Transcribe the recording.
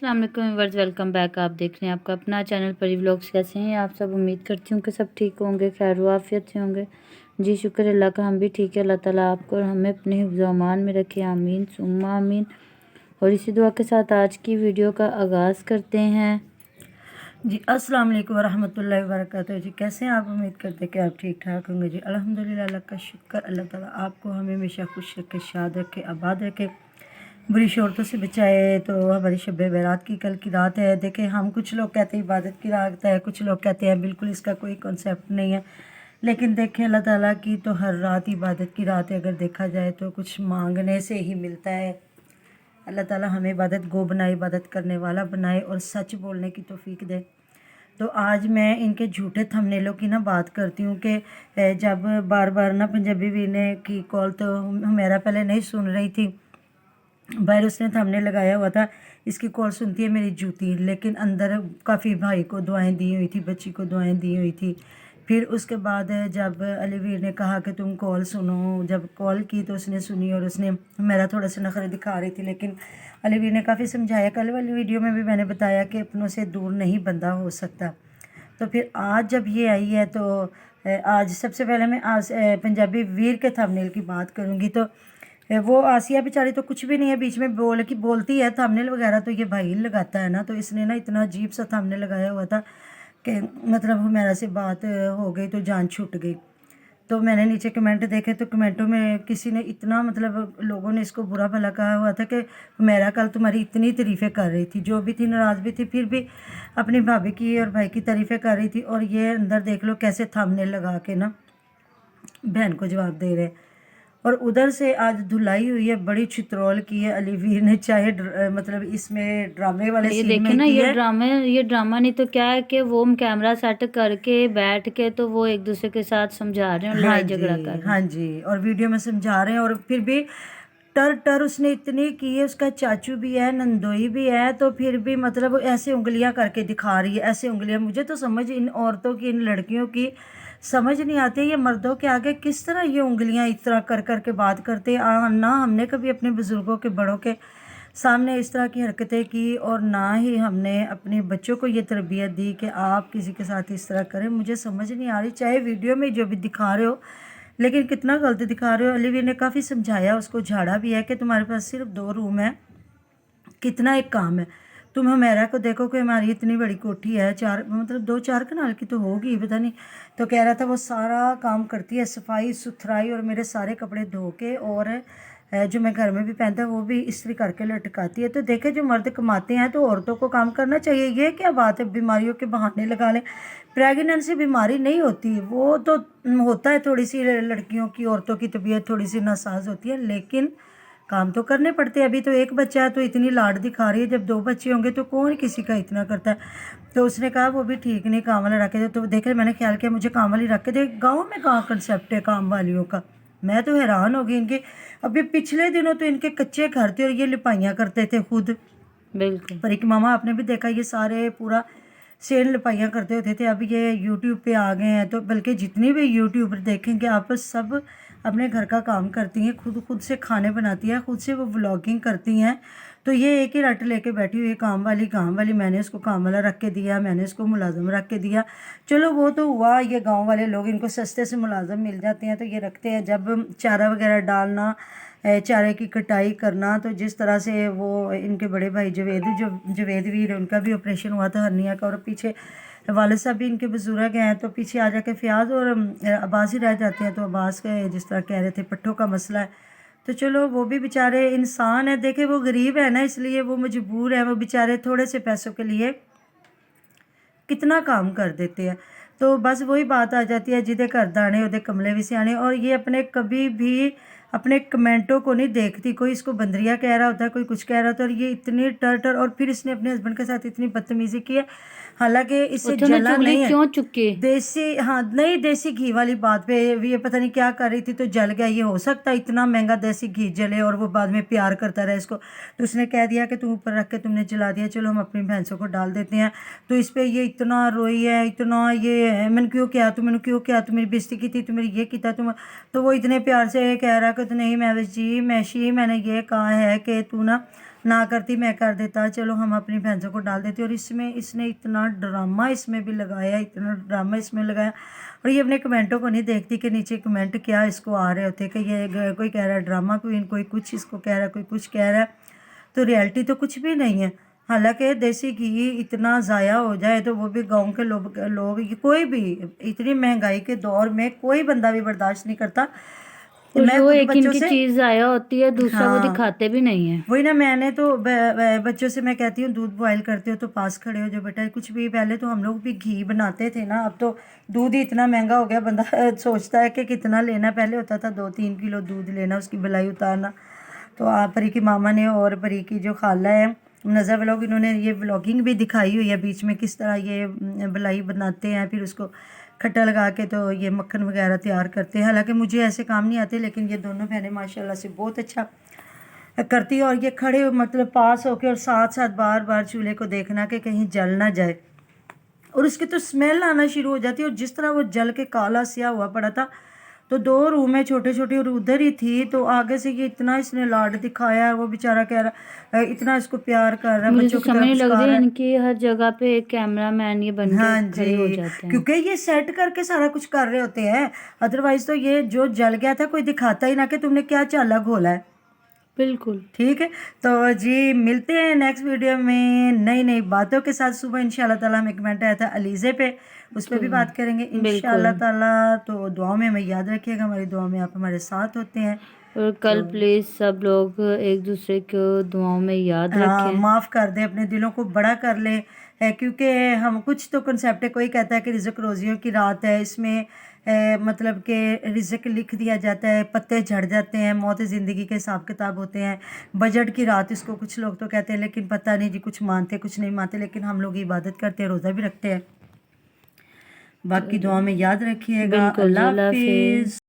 अस्सलाम वालेकुम viewers, welcome back. आप देख रहे हैं आपका अपना चैनल परी व्लॉग्स। कैसे हैं आप सब? उम्मीद करती हूँ कि सब ठीक होंगे, खैर व आफियत से होंगे। जी शुक्र अल्लाह का, हम भी ठीक है। अल्लाह ताला आपको और हमें अपने हिफ्ज़ व अमान में रखे, आमीन सुम्मा आमीन। और इसी दुआ के साथ आज की वीडियो का आगाज़ करते हैं। जी अस्सलाम वालेकुम रहमतुल्लाहि व बरकातहू। जी कैसे हैं आप? उम्मीद करते हैं कि आप ठीक ठाक होंगे। जी अल्हम्दुलिल्लाह, अल्लाह का शुक्र। अल्लाह ताला आपको हमें हमेशा खुश रखे, शाद रखे, आबाद रखे, बुरी शोरतों से बचाए। तो हमारी शब बारात की कल की रात है। देखें, हम कुछ लोग कहते हैं इबादत की रात है, कुछ लोग कहते हैं बिल्कुल इसका कोई कॉन्सेप्ट नहीं है। लेकिन देखें, अल्लाह ताला की तो हर रात इबादत की रात है। अगर देखा जाए तो कुछ मांगने से ही मिलता है। अल्लाह ताला हमें इबादत गो बनाए, इबादत करने वाला बनाए और सच बोलने की तौफीक दे। तो आज मैं इनके झूठे थंबनेलों की ना बात करती हूँ कि जब बार बार ना पंजाबी वीने की कॉल तो मेरा पहले नहीं सुन रही थी, बाहर उसने थंबनेल लगाया हुआ था, इसकी कॉल सुनती है मेरी जूती। लेकिन अंदर काफ़ी भाई को दुआएं दी हुई थी, बच्ची को दुआएं दी हुई थी। फिर उसके बाद जब अलीवीर ने कहा कि तुम कॉल सुनो, जब कॉल की तो उसने सुनी और उसने मेरा थोड़ा सा नखरे दिखा रही थी। लेकिन अलीवीर ने काफ़ी समझाया। कल वाली वीडियो में भी मैंने बताया कि अपनों से दूर नहीं बंदा हो सकता। तो फिर आज जब ये आई है तो आज सबसे पहले मैं आज पंजाबी वीर के थंबनेल की बात करूँगी। तो वो आसिया बेचारी तो कुछ भी नहीं है, बीच में बोलती है। थंबनेल वगैरह तो ये भाई लगाता है ना, तो इसने ना इतना अजीब सा थंबनेल लगाया हुआ था कि मतलब हुमैरा से बात हो गई तो जान छूट गई। तो मैंने नीचे कमेंट देखे तो कमेंटों में किसी ने इतना मतलब लोगों ने इसको बुरा भला कहा हुआ था कि हुमैरा कल तुम्हारी इतनी तारीफ़ें कर रही थी, जो भी थी नाराज़ भी थी, फिर भी अपनी भाभी की और भाई की तारीफ़ें कर रही थी। और ये अंदर देख लो कैसे थंबनेल लगा के ना बहन को जवाब दे रहे। और उधर से आज धुलाई हुई है, बड़ी चित्रोल की है अलीवीर ने, चाहे मतलब इसमें ड्रामे वाले ये सीन देखे में ना, की ये है। ड्रामा नहीं तो क्या है कि वो कैमरा सेट करके बैठ के तो वो एक दूसरे के साथ समझा रहे हैं और हाँ लड़ाई झगड़ा कर जी, रहे हाँ हैं। जी, और वीडियो में समझा रहे हैं। और फिर भी टर टर उसने इतनी की है, उसका चाचू भी है, नंदोई भी है, तो फिर भी मतलब ऐसे उंगलियां करके दिखा रही है, ऐसे उंगलियां। मुझे तो समझ इन औरतों की, इन लड़कियों की समझ नहीं आती, ये मर्दों के आगे किस तरह ये उंगलियां इस तरह कर कर के बात करते हैं। ना हमने कभी अपने बुज़ुर्गों के, बड़ों के सामने इस तरह की हरकतें की, और ना ही हमने अपने बच्चों को ये तरबियत दी कि आप किसी के साथ इस तरह करें। मुझे समझ नहीं आ रही, चाहे वीडियो में जो भी दिखा रहे हो, लेकिन कितना गलत दिखा रहे हो। अलीवीर ने काफ़ी समझाया, उसको झाड़ा भी है कि तुम्हारे पास सिर्फ 2 रूम है, कितना एक काम है। तुम हमेरा को देखो कि हमारी इतनी बड़ी कोठी है, 4 मतलब 2-4 कनाल की तो होगी, पता नहीं। तो कह रहा था वो सारा काम करती है, सफाई सुथराई, और मेरे सारे कपड़े धो के, और जो मैं घर में भी पहनता है वो भी इस्त्री करके लटकाती है। तो देखे, जो मर्द कमाते हैं तो औरतों को काम करना चाहिए। ये क्या बात है, बीमारियों के बहाने लगा लें। प्रेगनेंसी बीमारी नहीं होती, वो तो होता है, थोड़ी सी लड़कियों की, औरतों की तबीयत थोड़ी सी नासाज होती है, लेकिन काम तो करने पड़ते हैं। अभी तो एक बच्चा है तो इतनी लाड दिखा रही है, जब 2 बच्चे होंगे तो कौन किसी का इतना करता है। तो उसने कहा वो भी ठीक नहीं, काम वाला रख के दे। तो देख रहे, मैंने ख्याल किया मुझे काम वाली रख के दे। गाँव में कहाँ कंसेप्ट है काम वालियों का, मैं तो हैरान हो गई इनके। अभी पिछले दिनों तो इनके कच्चे घर थे और ये लिपाइयाँ करते थे खुद। बिल्कुल। पर एक मामा आपने भी देखा, ये सारे पूरा सेल लिपाइयाँ करते होते थे। अब ये यूट्यूब पे आ गए हैं, तो बल्कि जितनी भी यूट्यूबर देखेंगे आप, सब अपने घर का काम करती हैं, खुद से खाने बनाती हैं, खुद से वो व्लॉगिंग करती हैं। तो ये एक ही रट लेके बैठी हुई है, काम वाली काम वाली। मैंने उसको काम वाला रख के दिया, मैंने उसको मुलाजम रख के दिया। चलो वो तो हुआ, ये गांव वाले लोग, इनको सस्ते से मुलाजम मिल जाते हैं तो ये रखते हैं। जब चारा वगैरह डालना, चारे की कटाई करना, तो जिस तरह से वो इनके बड़े भाई जवेद वीर, उनका भी ऑपरेशन हुआ था हर्निया का, और पीछे वालिद साहब भी इनके बुजुर्ग हैं, तो पीछे आ जाके फ़याज़ और अब्बास ही रह जाते हैं। तो अब्बास के जिस तरह कह रहे थे पट्ठों का मसला है, तो चलो वो भी बेचारे इंसान है। देखे, वो गरीब है ना, इसलिए वो मजबूर है। वो बेचारे थोड़े से पैसों के लिए कितना काम कर देते हैं। तो बस वही बात आ जाती है, जिदे घर दाने उदे कमले भी सियाने। और ये अपने कभी भी अपने कमेंटों को नहीं देखती। कोई इसको बंदरिया कह रहा होता है, कोई कुछ कह रहा होता है, और ये इतनी टर। और फिर इसने अपने हस्बैंड के साथ इतनी बदतमीजी की है, हालांकि इससे उन्होंने जला चुगली नहीं है। क्यों चुकी? देसी, हाँ नहीं, देसी घी वाली बात पे ये पता नहीं क्या कर रही थी तो जल गया। ये हो सकता है इतना महंगा देसी घी जले और वो बाद में प्यार करता रहे इसको। तो उसने कह दिया कि तुम ऊपर रख के तुमने जला दिया, चलो हम अपनी भैंसों को डाल देते हैं। तो इस पे ये इतना रोई है, इतना ये है, मैंने क्यों किया, तुमने क्यों किया, तुम मेरी बेइज्जती की थी, तुम मेरी ये किया तुम। तो वो इतने प्यार से कह रहा कि नहीं महविश जी, मैशी, मैंने ये कहा है कि तू ना ना करती मैं कर देता, चलो हम अपनी भैंसों को डाल देते। और इसमें इसने इतना ड्रामा इसमें भी लगाया, इतना ड्रामा इसमें लगाया। और ये अपने कमेंटों को नहीं देखती कि नीचे कमेंट क्या इसको आ रहे होते कि ये कोई कह रहा है ड्रामा क्वीन, कोई कुछ इसको कह रहा है, कोई कुछ कह रहा है। तो रियलिटी तो कुछ भी नहीं है। हालांकि देसी घी इतना ज़ाया हो जाए तो वो भी गांव के लोग कोई भी इतनी महंगाई के दौर में कोई बंदा भी बर्दाश्त नहीं करता। और मैं जो खुद एक बच्चों इनकी से चीज आया होती है, दूसरा वो हाँ दिखाते भी नहीं है। वही ना, मैंने तो बच्चों से मैं कहती हूँ दूध बॉयल करते हो तो पास खड़े हो जो बेटा। कुछ भी पहले तो हम लोग भी घी बनाते थे ना, अब तो दूध ही इतना महंगा हो गया, बंदा सोचता है कि कितना लेना। पहले होता था 2-3 किलो दूध लेना, उसकी बलाई उतारना। तो आप परी की मामा ने और परी की जो खाला है नज़र व्लॉग, इन्होंने ये व्लॉगिंग भी दिखाई हुई है बीच में, किस तरह ये बलाई बनाते हैं, फिर उसको खट्टा लगा के तो ये मक्खन वगैरह तैयार करते हैं। हालांकि मुझे ऐसे काम नहीं आते, लेकिन ये दोनों बहनें माशाल्लाह से बहुत अच्छा करती है। और ये खड़े मतलब पास होके और साथ साथ बार बार चूल्हे को देखना कि कहीं जल ना जाए। और उसकी तो स्मेल आना शुरू हो जाती है। और जिस तरह वो जल के काला स्याह हुआ पड़ा था, तो 2 रूम है छोटे छोटे और उधर ही थी, तो आगे से ये इतना इसने लाड दिखाया। वो बेचारा कह रहा इतना इसको प्यार कर रहा है, मुझे तो बच्चों की समझ तरह नहीं लग पुचकार रही है, रहा है। इनकी हर जगह पे एक कैमरा मैन ये बन के हाँ खड़े हो जी, जाते हैं। क्योंकि ये सेट करके सारा कुछ कर रहे होते हैं। अदरवाइज तो ये जो जल गया था कोई दिखाता ही ना कि तुमने क्या चाला घोला है। बिल्कुल। ठीक है, तो जी मिलते हैं नेक्स्ट वीडियो में नई नई बातों के साथ। सुबह इंशाल्लाह ताला हमें कमेंट आया था अलीज़े पे, उस पर तो भी बात करेंगे इंशाल्लाह बिल्कुल। ताला। तो दुआ में हमें याद रखिएगा, हमारी दुआ में आप हमारे साथ होते हैं। और कल तो प्लीज सब लोग एक दूसरे को दुआओं में याद हाँ, रखें। माफ़ कर दें, अपने दिलों को बड़ा कर लें है। क्योंकि हम कुछ तो कंसेप्ट है, कोई कहता है कि रिज़्क रोज़ियों की रात है, इसमें मतलब कि रिज़्क लिख दिया जाता है, पत्ते झड़ जाते हैं, मौत ज़िंदगी के हिसाब किताब होते हैं, बजट की रात इसको कुछ लोग तो कहते हैं। लेकिन पता नहीं जी, कुछ मानते कुछ नहीं मानते, लेकिन हम लोग इबादत करते हैं, रोज़ा भी रखते हैं। बाकी दुआ में याद रखिएगा। बिल्कुल जी, अल्लाह अल्लाह हाफिज। हाफिज़।